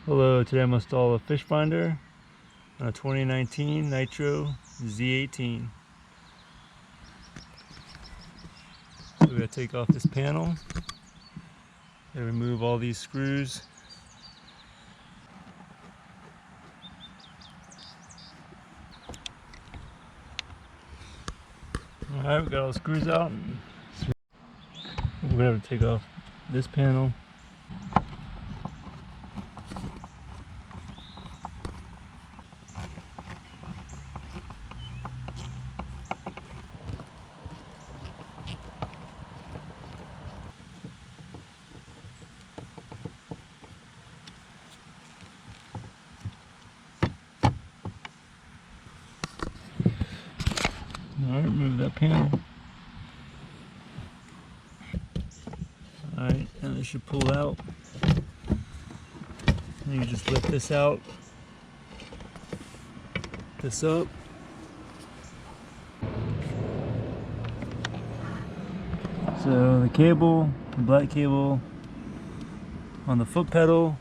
Hello, today I'm going to install a fish finder on a 2019 Nitro Z18. So we're going to take off this panel and remove all these screws. Alright, we got all the screws out. We're going to have to take off this panel. Alright, remove that panel. Alright, and it should pull out. And you just lift this out, this up. So the cable, the black cable on the foot pedal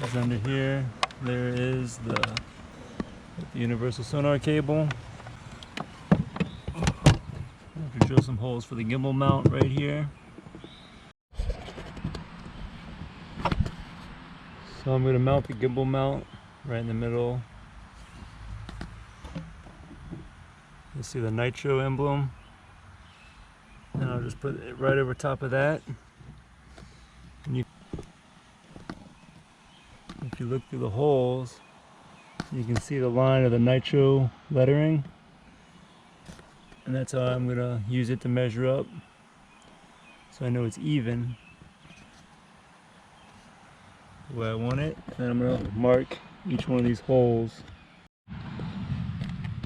is under here. There is the universal sonar cable. I have to drill some holes for the gimbal mount right here. So I'm going to mount the gimbal mount right in the middle. You'll see the Nitro emblem. And I'll just put it right over top of that. And if you look through the holes, you can see the line of the Nitro lettering. And that's how I'm going to use it to measure up, so I know it's even the way I want it. And I'm going to mark each one of these holes.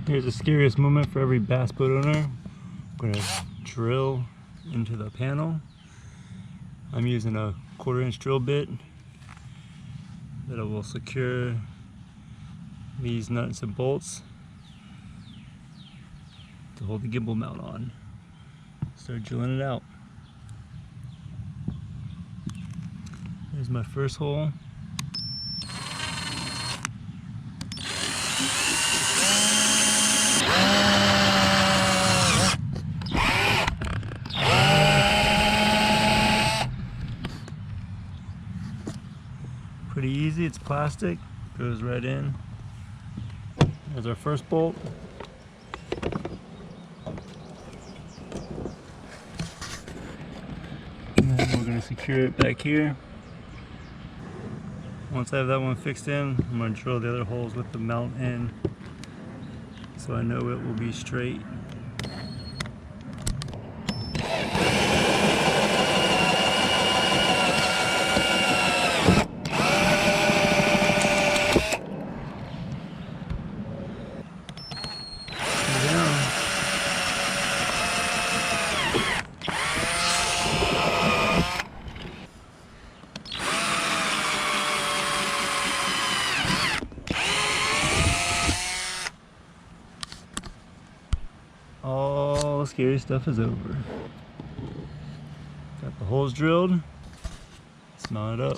Here's the scariest moment for every bass boat owner. I'm going to drill into the panel. I'm using a 1/4-inch drill bit that will secure these nuts and bolts to hold the gimbal mount on. Start drilling it out. There's my first hole. Pretty easy, it's plastic, goes right in. There's our first bolt. And then we're going to secure it back here. Once I have that one fixed in, I'm going to drill the other holes with the mount in, so I know it will be straight. All the scary stuff is over. Got the holes drilled. Let's mount it up.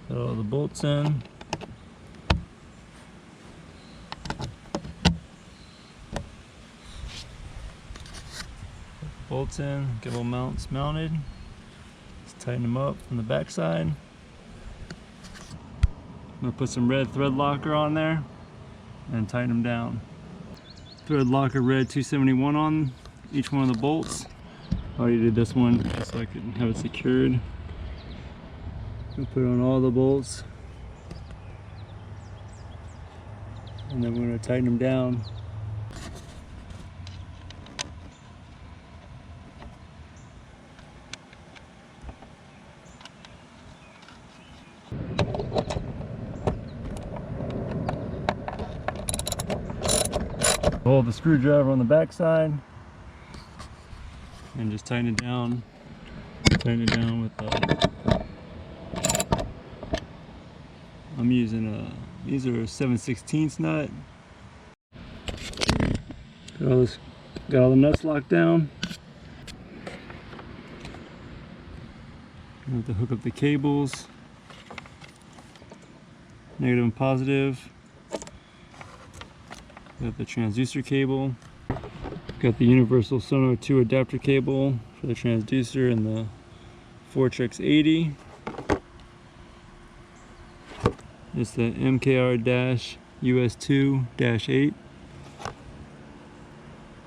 Got all the bolts in. Bolts in, gimbal mounts mounted. Let's tighten them up from the back side. I'm going to put some red thread locker on there and tighten them down. Thread locker red 271 on each one of the bolts. I already did this one just so I could have it secured. We'll put it on all the bolts, and then we're going to tighten them down. Hold the screwdriver on the back side and just tighten it down. Tighten it down with I'm using these are 7/16 nut. Got all the nuts locked down. We have to hook up the cables, negative and positive. Got the transducer cable. Got the universal sonar 2 adapter cable for the transducer and the Fortrex 80. It's the MKR-US2-8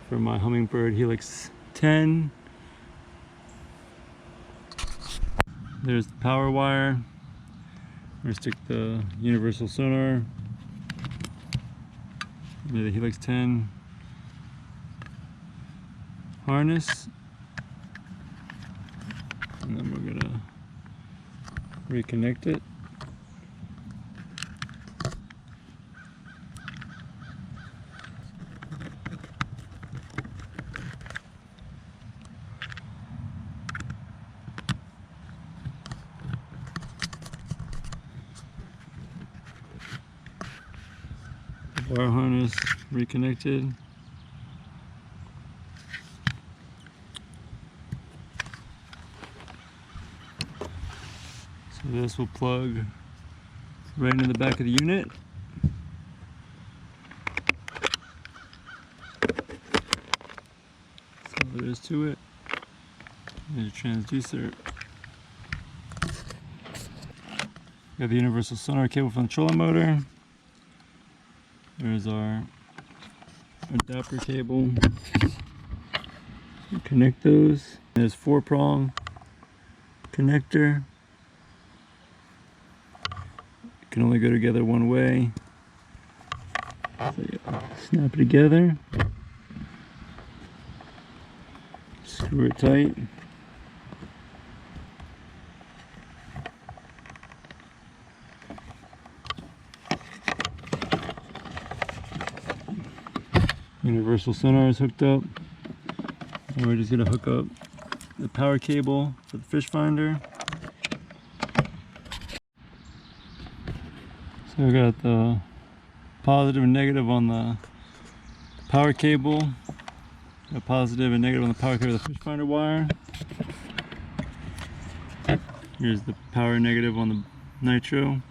for my Humminbird Helix 10. There's the power wire. We're gonna stick the universal sonar into the Helix 10 harness, and then we're gonna reconnect it. Wire harness reconnected. So this will plug right into the back of the unit. That's all there is to it. There's a transducer. Got the universal sonar cable from the trolling motor. There's our adapter cable. Connect those. There's 4-prong connector. It can only go together one way. So snap it together. Screw it tight. Universal sonar is hooked up, and we're just going to hook up the power cable for the fish finder. So we got the positive and negative on the power cable, a positive and negative on the power cable of the fish finder wire. Here's the power negative on the nitro.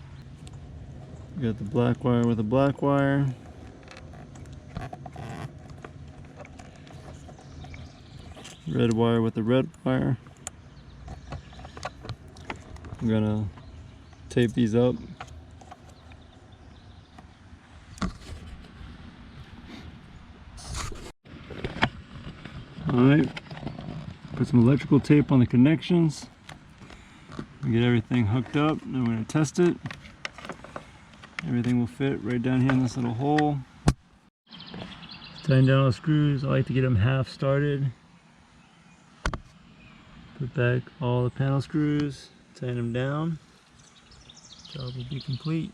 We got the black wire with the black wire. Red wire with the red wire. I'm gonna tape these up. Alright, put some electrical tape on the connections. Get everything hooked up, then we're gonna test it. Everything will fit right down here in this little hole. Tighten down all the screws. I like to get them half started. Put back all the panel screws, tighten them down. Job will be complete.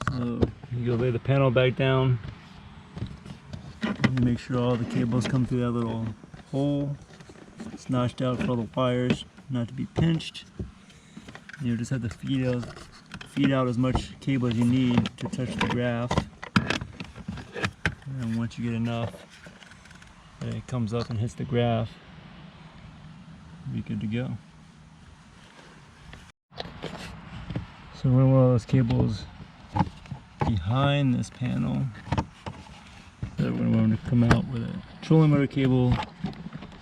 So you go lay the panel back down. And make sure all the cables come through that little hole. It's notched out for all the wires not to be pinched. You just have to feed out as much cable as you need to touch the graph. And once you get enough that it comes up and hits the graph, you'll be good to go. So we want all those cables behind this panel. So we want them to come out with a trolling motor cable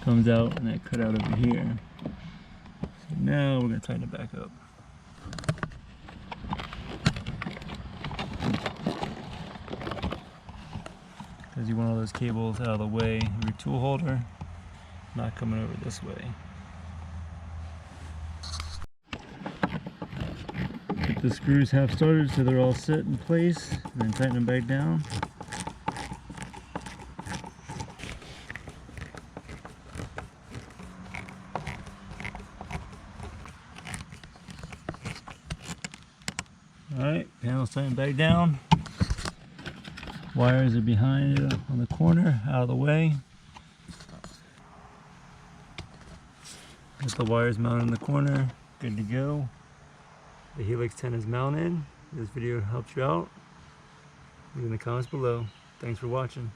comes out and that cut out over here. So now we're going to tighten it back up. Because you want all those cables out of the way of your tool holder, not coming over this way. Get the screws half started so they're all set in place, and then tighten them back down. Alright, panel's tightened back down. Wires are behind it on the corner, out of the way. Get the wires mounted in the corner, good to go. The Helix 10 is mounted. This video helped you out. Leave in the comments below. Thanks for watching.